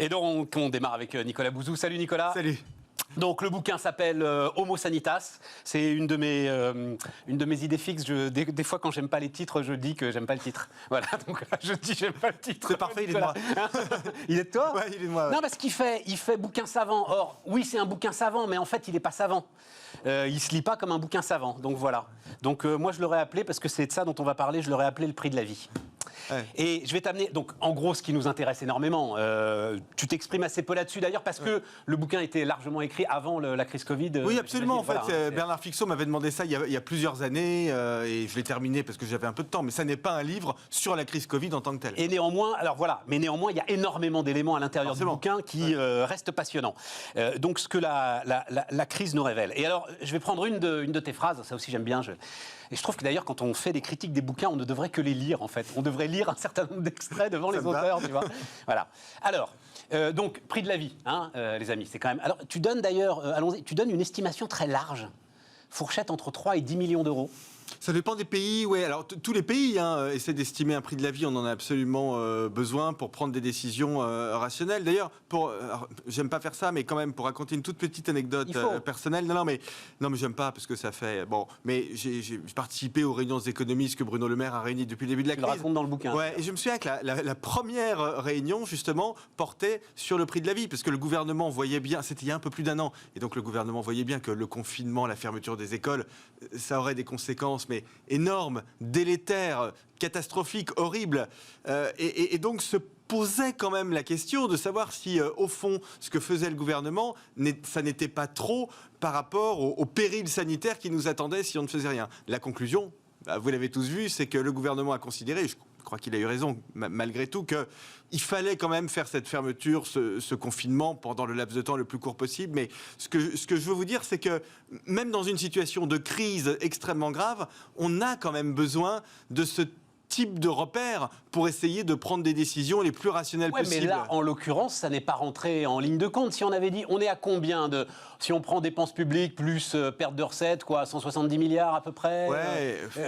Et donc, on démarre avec Nicolas Bouzou. Salut Nicolas. Salut. Donc, le bouquin s'appelle Homo Sanitas. C'est une de mes idées fixes. Des fois, quand j'aime pas les titres, je dis que j'aime pas le titre. Voilà, donc là, je dis j'aime pas le titre. C'est parfait, il est de moi. Il est de toi? Ouais, il est de moi. Ouais. Non, parce qu'il fait bouquin savant. Or, oui, c'est un bouquin savant, mais en fait, il n'est pas savant. Il se lit pas comme un bouquin savant. Donc voilà. Donc moi, je l'aurais appelé, parce que c'est de ça dont on va parler, je l'aurais appelé le prix de la vie. Ouais. Et je vais t'amener, donc en gros, ce qui nous intéresse énormément, tu t'exprimes assez peu là-dessus d'ailleurs, parce que le bouquin était largement écrit avant la crise Covid. Oui, absolument. En fait, voilà, Bernard Fixot m'avait demandé ça il y a plusieurs années, et je l'ai terminé parce que j'avais un peu de temps, mais ça n'est pas un livre sur la crise Covid en tant que tel. Et néanmoins, alors voilà, mais néanmoins, il y a énormément d'éléments à l'intérieur du bouquin qui restent passionnants. Donc ce que la crise nous révèle. Et alors, je vais prendre une de tes phrases, ça aussi j'aime bien. Et je trouve que d'ailleurs, quand on fait des critiques des bouquins, on ne devrait que les lire, en fait. On devrait lire un certain nombre d'extraits devant les auteurs, tu vois. Voilà. Alors, donc, prix de la vie, hein, les amis, c'est quand même... Alors, tu donnes d'ailleurs, allons-y, tu donnes une estimation très large, fourchette entre 3 et 10 millions d'euros. Ça dépend des pays, ouais. Alors tous les pays essaient d'estimer un prix de la vie. On en a absolument besoin pour prendre des décisions rationnelles. D'ailleurs, j'aime pas faire ça, mais quand même pour raconter une toute petite anecdote personnelle. Non, mais j'aime pas parce que ça fait bon. Mais j'ai participé aux réunions des économistes que Bruno Le Maire a réunies depuis le début de la crise. Tu le racontes dans le bouquin. Ouais. Et je me souviens que la première réunion justement portait sur le prix de la vie parce que le gouvernement voyait bien. C'était il y a un peu plus d'un an, et donc le gouvernement voyait bien que le confinement, la fermeture des écoles, ça aurait des conséquences mais énorme, délétère, catastrophique, horrible. Et donc se posait quand même la question de savoir si, au fond, ce que faisait le gouvernement, ça n'était pas trop par rapport au péril sanitaire qui nous attendait si on ne faisait rien. La conclusion, vous l'avez tous vu, c'est que le gouvernement a considéré, je crois qu'il a eu raison, malgré tout, qu'il fallait quand même faire cette fermeture, ce confinement pendant le laps de temps le plus court possible. Mais ce que je veux vous dire, c'est que même dans une situation de crise extrêmement grave, on a quand même besoin de ce type de repères pour essayer de prendre des décisions les plus rationnelles possibles. Mais là, en l'occurrence, ça n'est pas rentré en ligne de compte. Si on avait dit, on est à combien de... Si on prend dépenses publiques plus perte de recettes, quoi, 170 milliards à peu près,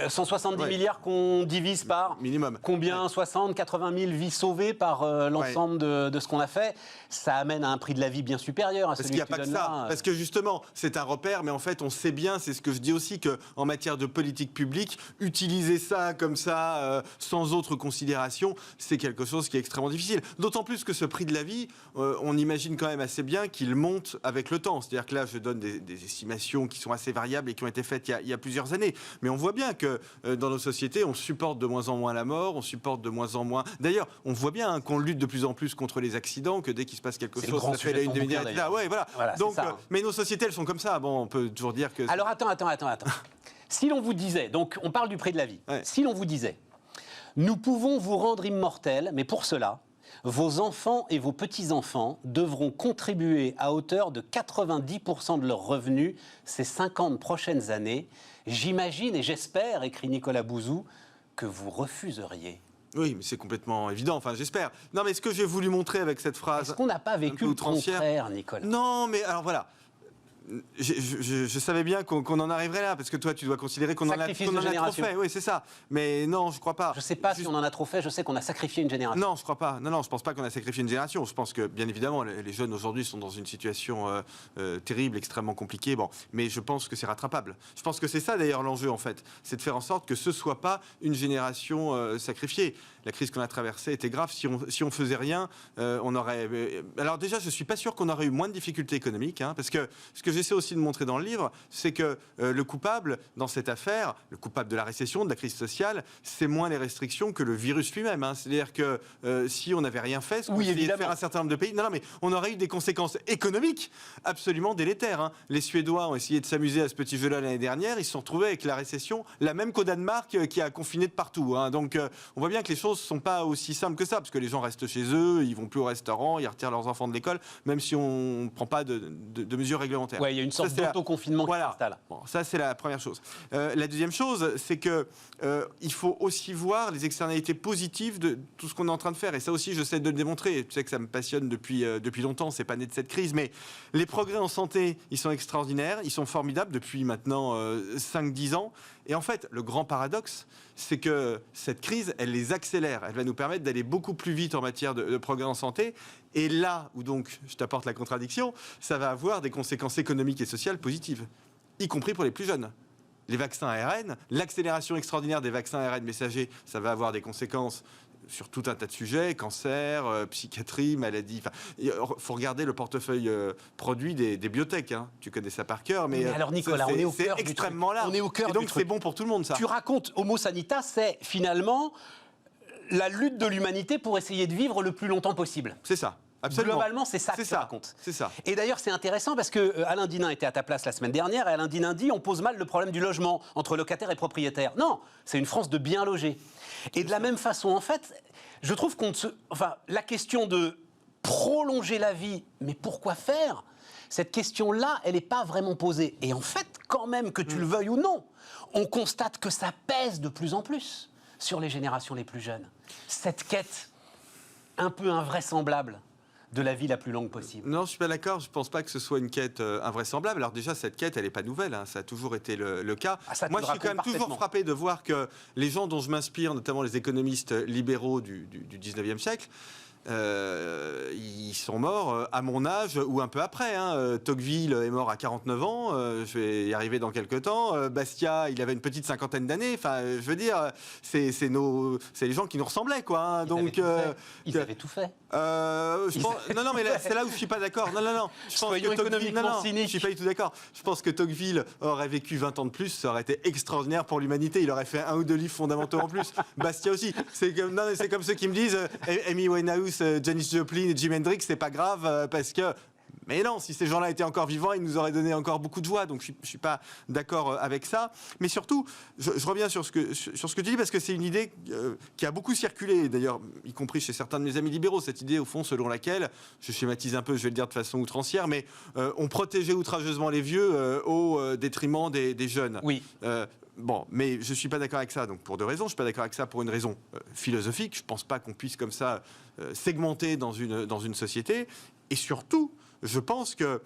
170 milliards qu'on divise par... Minimum. Combien 60, 80 000 vies sauvées par l'ensemble de ce qu'on a fait. Ça amène à un prix de la vie bien supérieur à celui que tu donnes là. Parce qu'il n'y a pas que ça. Parce que justement, c'est un repère, mais en fait, on sait bien, c'est ce que je dis aussi, qu'en matière de politique publique, utiliser ça comme ça, sans autre considération, c'est quelque chose qui est extrêmement difficile. D'autant plus que ce prix de la vie, on imagine quand même assez bien qu'il monte avec le temps. C'est-à-dire que là, je donne des estimations qui sont assez variables et qui ont été faites il y a plusieurs années. Mais on voit bien que dans nos sociétés, on supporte de moins en moins la mort, on supporte de moins en moins... D'ailleurs, on voit bien qu'on lutte de plus en plus contre les accidents, que dès qu'il se passe quelque chose, ça fait la une des médias. Ouais, voilà. Donc, mais nos sociétés, elles sont comme ça. Bon, on peut toujours dire que... Alors, attends. Si l'on vous disait, donc on parle du prix de la vie, si l'on vous disait, nous pouvons vous rendre immortels, mais pour cela, vos enfants et vos petits-enfants devront contribuer à hauteur de 90% de leurs revenus ces 50 prochaines années. J'imagine et j'espère, écrit Nicolas Bouzou, que vous refuseriez. Oui, mais c'est complètement évident, enfin j'espère. Non, mais ce que j'ai voulu montrer avec cette phrase... Est-ce qu'on n'a pas vécu le contraire, Nicolas ? Non, mais alors voilà. Je savais bien qu'on en arriverait là, parce que toi, tu dois considérer qu'on en a trop fait. Oui, c'est ça. Mais non, je crois pas. Je sais pas si on en a trop fait, je sais qu'on a sacrifié une génération. Non, je crois pas. Non, je pense pas qu'on a sacrifié une génération. Je pense que, bien évidemment, les jeunes aujourd'hui sont dans une situation terrible, extrêmement compliquée. Bon, mais je pense que c'est rattrapable. Je pense que c'est ça, d'ailleurs, l'enjeu, en fait. C'est de faire en sorte que ce soit pas une génération sacrifiée. La crise qu'on a traversée était grave. Si on faisait rien, on aurait... Alors déjà, je suis pas sûr qu'on aurait eu moins de difficultés économiques, hein, parce que ce que j'essaie aussi de montrer dans le livre, c'est que le coupable dans cette affaire, le coupable de la récession, de la crise sociale, c'est moins les restrictions que le virus lui-même. Hein. C'est-à-dire que si on n'avait rien fait, ce qu'on essayait de faire un certain nombre de pays, non, mais on aurait eu des conséquences économiques absolument délétères. Hein. Les Suédois ont essayé de s'amuser à ce petit jeu-là l'année dernière, ils se sont retrouvés avec la récession, la même qu'au Danemark, qui a confiné de partout. Hein. Donc on voit bien que les choses ne sont pas aussi simples que ça, parce que les gens restent chez eux, ils vont plus au restaurant, ils retirent leurs enfants de l'école, même si on ne prend pas de mesures réglementaires. Ouais, il y a une sorte d'autoconfinement qui s'installe. Bon, ça, c'est la première chose. La deuxième chose, c'est que il faut aussi voir les externalités positives de tout ce qu'on est en train de faire. Et ça aussi, j'essaie de le démontrer. Tu sais que ça me passionne depuis longtemps, c'est pas né de cette crise, mais les progrès en santé, ils sont extraordinaires, ils sont formidables depuis maintenant 5-10 ans. Et en fait, le grand paradoxe, c'est que cette crise, elle les accélère accélère, elle va nous permettre d'aller beaucoup plus vite en matière de progrès en santé. Et là où donc, je t'apporte la contradiction, ça va avoir des conséquences économiques et sociales positives, y compris pour les plus jeunes. Les vaccins ARN, l'accélération extraordinaire des vaccins ARN messagers, ça va avoir des conséquences sur tout un tas de sujets, cancer, psychiatrie, maladie. Il faut regarder le portefeuille produit des biotech. Hein. Tu connais ça par cœur, mais alors Nicolas, on est au cœur du truc. C'est extrêmement large. On est au cœur et donc c'est bon pour tout le monde, ça. Tu racontes Homo Sanitas, c'est finalement la lutte de l'humanité pour essayer de vivre le plus longtemps possible. C'est ça. Absolument. Globalement, c'est ça que tu racontes. C'est ça. Et d'ailleurs, c'est intéressant parce que Alain Dinin était à ta place la semaine dernière, et Alain Dinin dit on pose mal le problème du logement entre locataires et propriétaires. Non, c'est une France de bien logés. Et de la même façon, en fait, je trouve la question de prolonger la vie, mais pourquoi faire ? Cette question-là, elle n'est pas vraiment posée. Et en fait, quand même, que tu le veuilles ou non, on constate que ça pèse de plus en plus sur les générations les plus jeunes. Cette quête un peu invraisemblable de la vie la plus longue possible. Non, je ne suis pas d'accord. Je ne pense pas que ce soit une quête invraisemblable. Alors déjà, cette quête, elle n'est pas nouvelle. Hein. Ça a toujours été le cas. Moi, je suis quand même toujours frappé de voir que les gens dont je m'inspire, notamment les économistes libéraux du 19e siècle, ils sont morts à mon âge ou un peu après. Hein. Tocqueville est mort à 49 ans, je vais y arriver dans quelques temps. Bastia, il avait une petite cinquantaine d'années. Enfin, je veux dire, c'est les gens qui nous ressemblaient, quoi. Hein. Donc, ils avaient tout fait. Non, mais c'est là où je suis pas d'accord. Non. Je pense que Tocqueville, je suis pas du tout d'accord. Je pense que Tocqueville aurait vécu 20 ans de plus, ça aurait été extraordinaire pour l'humanité. Il aurait fait 1 ou 2 livres fondamentaux en plus. Bastia aussi. C'est comme ceux qui me disent Amy Winehouse, Janis Joplin et Jimi Hendrix, c'est pas grave parce que. Mais non, si ces gens-là étaient encore vivants, ils nous auraient donné encore beaucoup de joie. Donc je ne suis pas d'accord avec ça. Mais surtout, je reviens sur ce que tu dis, parce que c'est une idée qui a beaucoup circulé, d'ailleurs, y compris chez certains de mes amis libéraux, cette idée, au fond, selon laquelle, je schématise un peu, je vais le dire de façon outrancière, mais on protégeait outrageusement les vieux au détriment des jeunes. Oui. Bon, mais je ne suis pas d'accord avec ça, donc pour 2 raisons. Je ne suis pas d'accord avec ça pour une raison philosophique. Je ne pense pas qu'on puisse comme ça segmenter dans une société. Et surtout, je pense que,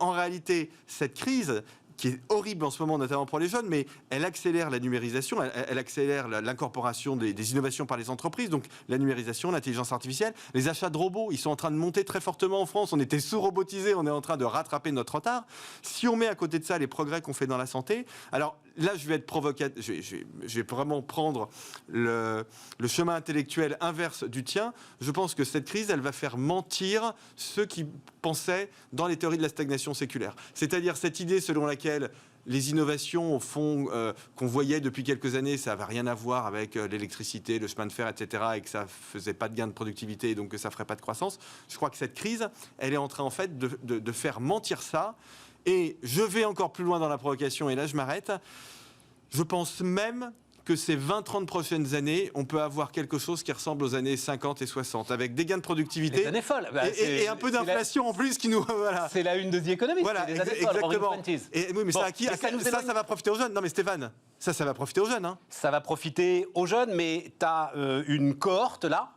en réalité, cette crise, qui est horrible en ce moment, notamment pour les jeunes, mais elle accélère la numérisation, elle accélère l'incorporation des innovations par les entreprises, donc la numérisation, l'intelligence artificielle, les achats de robots, ils sont en train de monter très fortement en France, on était sous-robotisés, on est en train de rattraper notre retard. Si on met à côté de ça les progrès qu'on fait dans la santé, alors là je vais être provocateur, je vais vraiment prendre le chemin intellectuel inverse du tien. Je pense que cette crise, elle va faire mentir ceux qui pensaient dans les théories de la stagnation séculaire. C'est-à-dire cette idée selon laquelle les innovations, au fond, qu'on voyait depuis quelques années, ça n'avait rien à voir avec l'électricité, le chemin de fer, etc., et que ça ne faisait pas de gain de productivité, et donc que ça ne ferait pas de croissance. Je crois que cette crise, elle est en train, en fait, de faire mentir ça. Et je vais encore plus loin dans la provocation, et là, je m'arrête. Je pense même que ces 20-30 prochaines années, on peut avoir quelque chose qui ressemble aux années 50 et 60, avec des gains de productivité. Les années folles. Et un peu d'inflation en plus qui nous... Voilà. C'est la une de The Economist. Voilà, les années folles, exactement. Et oui, mais ça va profiter aux jeunes. Non, mais Stéphane, ça va profiter aux jeunes. Hein. Ça va profiter aux jeunes, mais tu as une cohorte, là,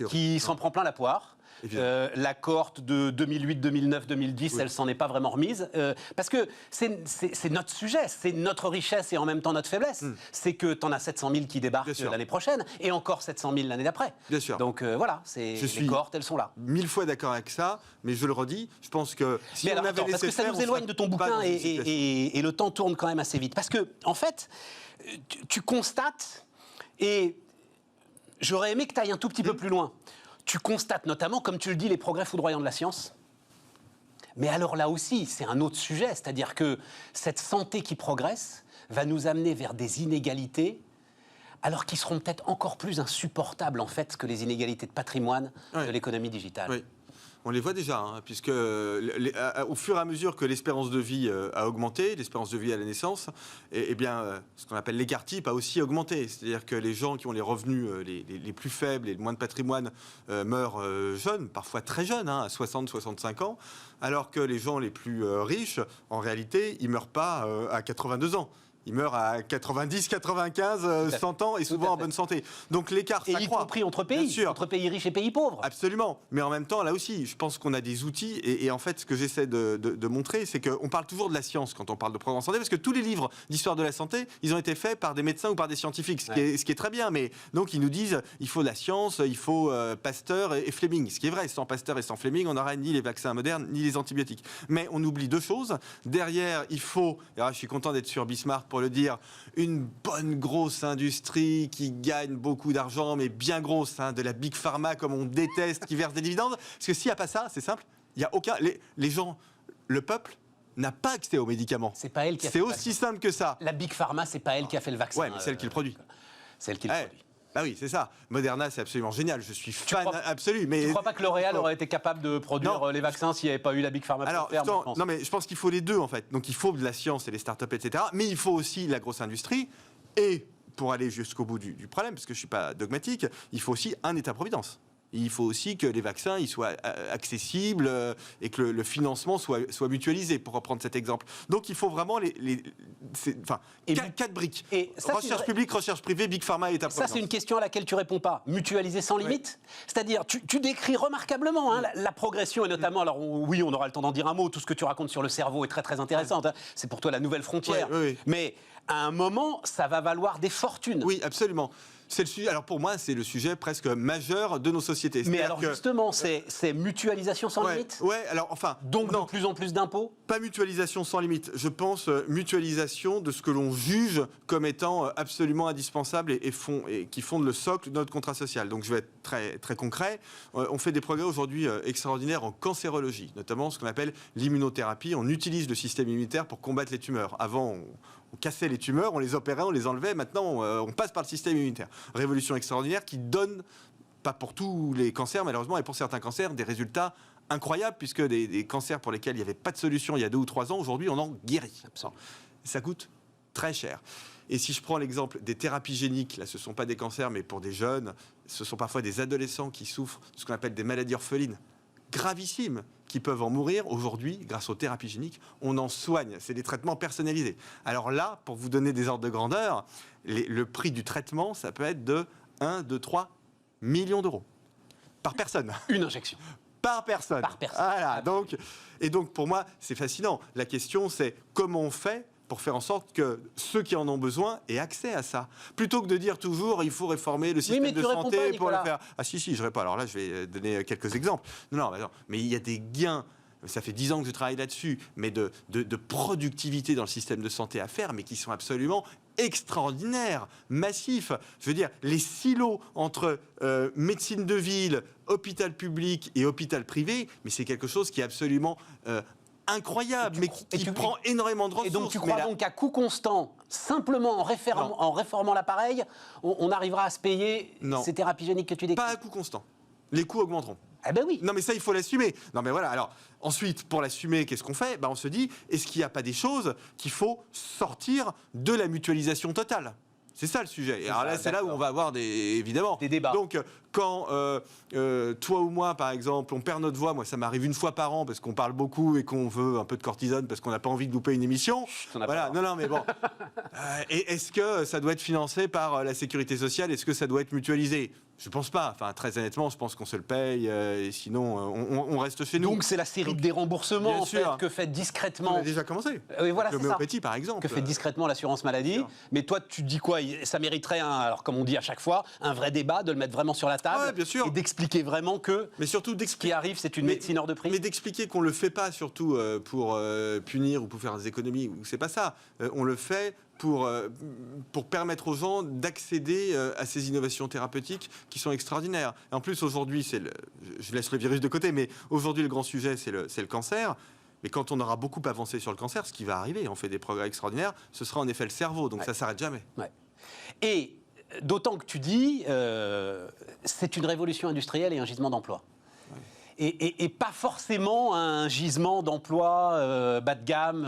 qui s'en prend plein la poire. La cohorte de 2008, 2009, 2010, elle s'en est pas vraiment remise. Parce que c'est notre sujet, c'est notre richesse et en même temps notre faiblesse. C'est que tu en as 700 000 qui débarquent l'année prochaine et encore 700 000 l'année d'après. Bien sûr. Donc voilà, les cohortes, elles sont là. 1000 fois d'accord avec ça, mais je le redis, je pense que si on avait laissé parce que ça nous éloigne de ton bouquin et le temps tourne quand même assez vite. Parce que, en fait, tu constates, et j'aurais aimé que tu ailles un tout petit peu plus loin. Tu constates notamment, comme tu le dis, les progrès foudroyants de la science. Mais alors là aussi, c'est un autre sujet, c'est-à-dire que cette santé qui progresse va nous amener vers des inégalités, alors qui seront peut-être encore plus insupportables en fait que les inégalités de patrimoine de l'économie digitale. Oui. On les voit déjà, hein, puisque au fur et à mesure que l'espérance de vie a augmenté, l'espérance de vie à la naissance, et bien, ce qu'on appelle l'écart type a aussi augmenté. C'est-à-dire que les gens qui ont les revenus les plus faibles et le moins de patrimoine meurent jeunes, parfois très jeunes, hein, à 60-65 ans, alors que les gens les plus riches, en réalité, ils ne meurent pas à 82 ans. ils meurent à 90, 95, 100 ans et souvent en bonne santé. Donc l'écart s'accroît. Et y compris entre pays, entre pays riches et pays pauvres. Absolument. Mais en même temps, là aussi, je pense qu'on a des outils. Et en fait, ce que j'essaie de montrer, c'est qu'on parle toujours de la science quand on parle de progrès en santé, parce que tous les livres d'histoire de la santé, ils ont été faits par des médecins ou par des scientifiques, ce qui est très bien. Mais donc, ils nous disent, il faut de la science, il faut Pasteur et Fleming. Ce qui est vrai, sans Pasteur et sans Fleming, on n'aurait ni les vaccins modernes, ni les antibiotiques. Mais on oublie deux choses. Derrière, il faut, et là, je suis content d'être sur Bismarck pour le dire, une bonne grosse industrie qui gagne beaucoup d'argent, mais bien grosse, de la big pharma comme on déteste, qui verse des dividendes. Parce que s'il n'y a pas ça, c'est simple, il y a aucun. Les gens, le peuple, n'a pas accès aux médicaments. C'est pas elle qui a fait C'est le aussi vaccin. simple que ça. La Big Pharma, c'est pas elle qui a fait le vaccin. Ouais, mais c'est elle qui le produit. C'est elle qui le produit. Bah oui, c'est ça. Moderna, c'est absolument génial. Je suis fan absolu. Mais tu ne crois pas que L'Oréal aurait été capable de produire les vaccins s'il n'y avait pas eu la Big Pharma? Alors, non, mais je pense qu'il faut les deux, en fait. Donc, il faut de la science et les startups, etc. Mais il faut aussi la grosse industrie. Et pour aller jusqu'au bout du problème, parce que je ne suis pas dogmatique, il faut aussi un État-providence. Il faut aussi que les vaccins ils soient accessibles et que le financement soit mutualisé, pour reprendre cet exemple. Donc il faut vraiment quatre briques. Et ça, recherche publique, recherche privée, Big Pharma et État-providence. Ça, c'est une question à laquelle tu réponds pas. Mutualiser sans limite. C'est-à-dire, tu décris remarquablement la progression, et notamment, alors oui, on aura le temps d'en dire un mot, tout ce que tu racontes sur le cerveau est très très intéressant. C'est pour toi la nouvelle frontière. Mais à un moment, ça va valoir des fortunes. Oui, absolument. C'est le sujet. Alors pour moi, c'est le sujet presque majeur de nos sociétés. Mais alors justement, c'est mutualisation sans limite. Ouais. Alors enfin. Donc de plus en plus d'impôts. Pas mutualisation sans limite. Je pense mutualisation de ce que l'on juge comme étant absolument indispensable et qui fonde le socle de notre contrat social. Donc je vais être très très concret. On fait des progrès aujourd'hui extraordinaires en cancérologie, notamment ce qu'on appelle l'immunothérapie. On utilise le système immunitaire pour combattre les tumeurs. Avant, on cassait les tumeurs, on les opérait, on les enlevait. Maintenant, on passe par le système immunitaire. Révolution extraordinaire qui donne, pas pour tous les cancers malheureusement, et pour certains cancers, des résultats incroyables, puisque des cancers pour lesquels il n'y avait pas de solution il y a 2 ou 3 ans, aujourd'hui on en guérit. Ça coûte très cher. Et si je prends l'exemple des thérapies géniques, là ce ne sont pas des cancers, mais pour des jeunes, ce sont parfois des adolescents qui souffrent de ce qu'on appelle des maladies orphelines gravissimes, qui peuvent en mourir. Aujourd'hui, grâce aux thérapies géniques, on en soigne. C'est des traitements personnalisés. Alors là, pour vous donner des ordres de grandeur, le prix du traitement, ça peut être de 1, 2, 3 millions d'euros par personne. Une injection. Par personne. Par personne. Voilà. Donc, pour moi, c'est fascinant. La question, c'est comment on fait pour faire en sorte que ceux qui en ont besoin aient accès à ça. Plutôt que de dire toujours, il faut réformer le système de santé pour le faire. Ah si, je réponds. Alors là, je vais donner quelques exemples. Non, mais il y a des gains. Ça fait 10 ans que je travaille là-dessus, mais de productivité dans le système de santé à faire, mais qui sont absolument extraordinaires, massifs. Je veux dire, les silos entre médecine de ville, hôpital public et hôpital privé, mais c'est quelque chose qui est absolument incroyable, mais qui prend énormément de ressources. Et donc tu crois donc qu'à coût constant, simplement en réformant l'appareil, on arrivera à se payer ces thérapies géniques que tu décris? Pas à coût constant. Les coûts augmenteront. Eh ben oui. Non mais ça, il faut l'assumer. Non mais voilà, alors ensuite, pour l'assumer, qu'est-ce qu'on fait? On se dit, est-ce qu'il n'y a pas des choses qu'il faut sortir de la mutualisation totale? C'est ça le sujet. Et alors là, c'est là où on va avoir évidemment des débats. Donc, quand toi ou moi, par exemple, on perd notre voix, moi ça m'arrive une fois par an parce qu'on parle beaucoup et qu'on veut un peu de cortisone parce qu'on n'a pas envie de louper une émission. Voilà, non, mais bon. Et est-ce que ça doit être financé par la sécurité sociale? Est-ce que ça doit être mutualisé? Je pense pas. Enfin, très honnêtement, je pense qu'on se le paye et sinon, on reste chez nous. Donc, c'est la série de déremboursements que fait discrètement. On a déjà commencé. Oui, voilà, l'homéopathie, par exemple. Que fait discrètement l'assurance maladie. Mais toi, tu dis quoi? Ça mériterait, alors comme on dit à chaque fois, un vrai débat, de le mettre vraiment sur la table. Ouais, bien sûr. Et d'expliquer vraiment que mais surtout ce qui arrive, c'est une médecine hors de prix. Mais d'expliquer qu'on ne le fait pas surtout pour punir ou pour faire des économies. C'est pas ça. On le fait pour permettre aux gens d'accéder à ces innovations thérapeutiques qui sont extraordinaires. Et en plus, aujourd'hui, je laisse le virus de côté, mais aujourd'hui, le grand sujet, c'est le cancer. Mais quand on aura beaucoup avancé sur le cancer, ce qui va arriver, on fait des progrès extraordinaires, ce sera en effet le cerveau. Donc ça ne s'arrête jamais. Ouais. Et d'autant que tu dis, c'est une révolution industrielle et un gisement d'emploi. Ouais. et pas forcément un gisement d'emploi bas de gamme.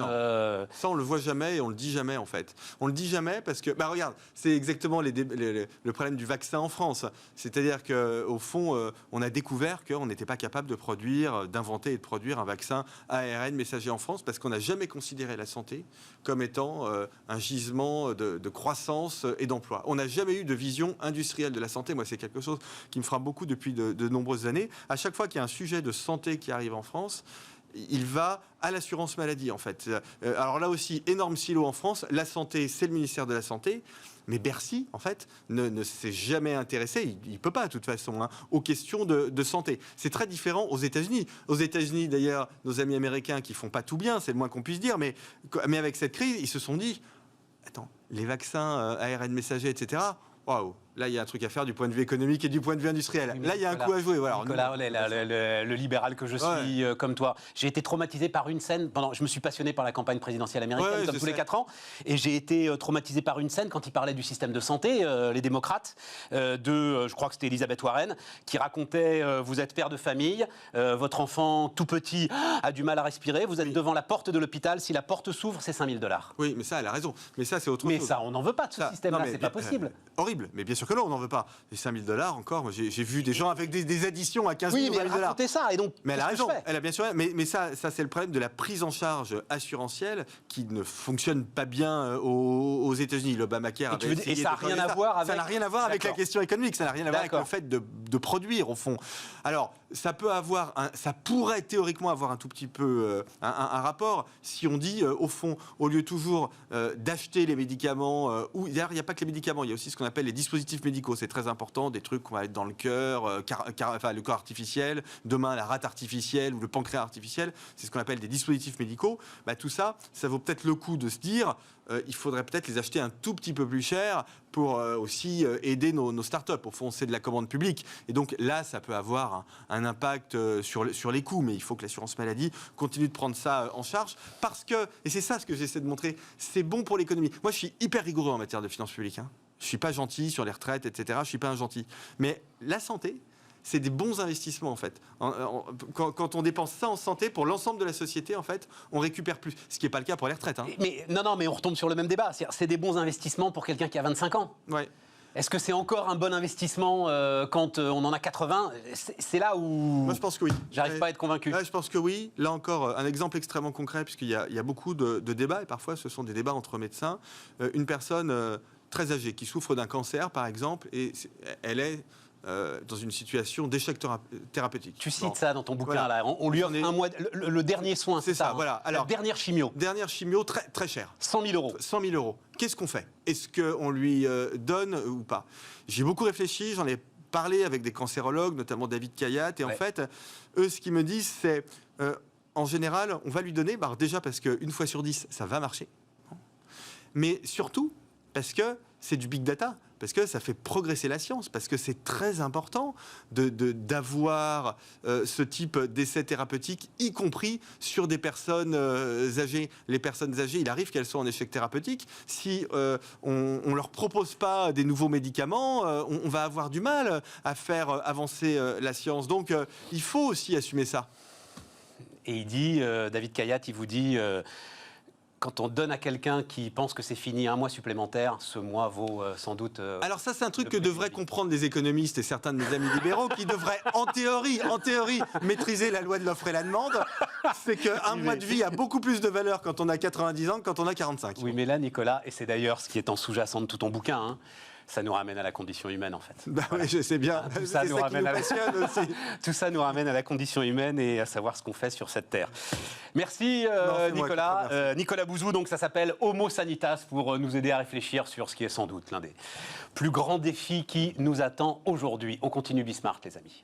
Ça, on le voit jamais et on le dit jamais, en fait. On le dit jamais parce que, regarde, c'est exactement le problème du vaccin en France. C'est-à-dire qu'au fond, on a découvert qu'on n'était pas capable de produire, d'inventer et de produire un vaccin ARN messager en France parce qu'on n'a jamais considéré la santé comme étant un gisement de croissance et d'emploi. On n'a jamais eu de vision industrielle de la santé. Moi, c'est quelque chose qui me frappe beaucoup depuis de nombreuses années. À chaque fois qu'il y a un sujet de santé qui arrive en France, il va à l'assurance maladie, en fait. Alors là aussi, énorme silo en France. La santé, c'est le ministère de la Santé. Mais Bercy, en fait, ne s'est jamais intéressé, il ne peut pas de toute façon, aux questions de santé. C'est très différent aux États-Unis. Aux États-Unis, d'ailleurs, nos amis américains qui ne font pas tout bien, c'est le moins qu'on puisse dire, mais avec cette crise, ils se sont dit, attends, les vaccins ARN messagers, etc., waouh, là, il y a un truc à faire du point de vue économique et du point de vue industriel. Là, il y a un coup à jouer. Voilà. Nicolas, le libéral que je suis, comme toi, j'ai été traumatisé par une scène. Je me suis passionné par la campagne présidentielle américaine, comme tous les 4 ans. Et j'ai été traumatisé par une scène quand il parlait du système de santé, les démocrates, je crois que c'était Elizabeth Warren, qui racontait vous êtes père de famille, votre enfant tout petit a du mal à respirer, vous êtes devant la porte de l'hôpital, si la porte s'ouvre, c'est 5 000 $. Oui, mais ça, elle a raison. Mais ça, c'est autre chose. Mais ça, on n'en veut pas de ce système-là, c'est pas possible. Horrible, mais bien sûr que non, on n'en veut pas. Les 5 000 $ encore, moi, j'ai vu des gens avec des additions à 15 000 $. Oui, mais elle racontait ça, et donc, mais elle a raison, elle a bien sûr. Mais ça c'est le problème de la prise en charge assurantielle qui ne fonctionne pas bien aux États-Unis. L'Obamacare avait essayé. Et ça n'a rien à voir avec. Ça n'a rien à voir avec la question économique, ça n'a rien à voir avec le fait de produire, au fond. Alors, ça pourrait théoriquement avoir un tout petit peu un rapport si on dit, au fond, au lieu toujours d'acheter les médicaments, d'ailleurs, il n'y a pas que les médicaments, il y a aussi ce qu'on appelle les dispositifs médicaux, c'est très important, des trucs qu'on va être dans le cœur, le corps artificiel, demain la rate artificielle ou le pancréas artificiel, c'est ce qu'on appelle des dispositifs médicaux. Tout ça, ça vaut peut-être le coup de se dire, il faudrait peut-être les acheter un tout petit peu plus cher pour aussi aider nos startups. Au fond, c'est de la commande publique. Et donc là, ça peut avoir un impact sur les coûts. Mais il faut que l'assurance maladie continue de prendre ça en charge. Parce que, et c'est ça ce que j'essaie de montrer, c'est bon pour l'économie. Moi, je suis hyper rigoureux en matière de finances publiques. Je ne suis pas gentil sur les retraites, etc. Je ne suis pas un gentil. Mais la santé, c'est des bons investissements, en fait. Quand on dépense ça en santé, pour l'ensemble de la société, en fait, on récupère plus. Ce qui n'est pas le cas pour les retraites. Mais on retombe sur le même débat. C'est des bons investissements pour quelqu'un qui a 25 ans. Ouais. Est-ce que c'est encore un bon investissement quand on en a 80 ? C'est là où... Moi, je pense que oui. J'arrive pas à être convaincu. Je pense que oui. Là encore, un exemple extrêmement concret, puisqu'il y a beaucoup de débats, et parfois ce sont des débats entre médecins. Une personne très âgée qui souffre d'un cancer, par exemple, et elle est dans une situation d'échec thérapeutique. Tu cites ça dans ton bouquin, là. On lui offre un mois, le dernier soin, c'est ça, voilà. Alors, la dernière chimio. Dernière chimio, très, très cher. 100 000 €. 100 000 €. Qu'est-ce qu'on fait ? Est-ce qu'on lui donne ou pas ? J'ai beaucoup réfléchi, j'en ai parlé avec des cancérologues, notamment David Kayat, et en fait, eux, ce qu'ils me disent, c'est, en général, on va lui donner, déjà parce qu'une fois sur 10, ça va marcher, mais surtout parce que c'est du big data, parce que ça fait progresser la science, parce que c'est très important d'avoir ce type d'essai thérapeutique, y compris sur des personnes âgées. Les personnes âgées, il arrive qu'elles soient en échec thérapeutique. Si on ne leur propose pas des nouveaux médicaments, on va avoir du mal à faire avancer la science. Donc, il faut aussi assumer ça. Et il dit, David Kayat, il vous dit... quand on donne à quelqu'un qui pense que c'est fini un mois supplémentaire, ce mois vaut sans doute... Alors ça, c'est un truc que devraient comprendre les économistes et certains de mes amis libéraux qui devraient, en théorie, maîtriser la loi de l'offre et la demande. C'est qu'un mois de vie a beaucoup plus de valeur quand on a 90 ans que quand on a 45. Oui, mais là, Nicolas, et c'est d'ailleurs ce qui est en sous-jacent de tout ton bouquin, ça nous ramène à la condition humaine, en fait. Oui, je sais bien. Tout ça nous ramène à aussi. Tout ça nous ramène à la condition humaine et à savoir ce qu'on fait sur cette terre. Merci, Nicolas. Merci. Nicolas Bouzou, donc ça s'appelle Homo Sanitas, pour nous aider à réfléchir sur ce qui est sans doute l'un des plus grands défis qui nous attend aujourd'hui. On continue Bismarck, les amis.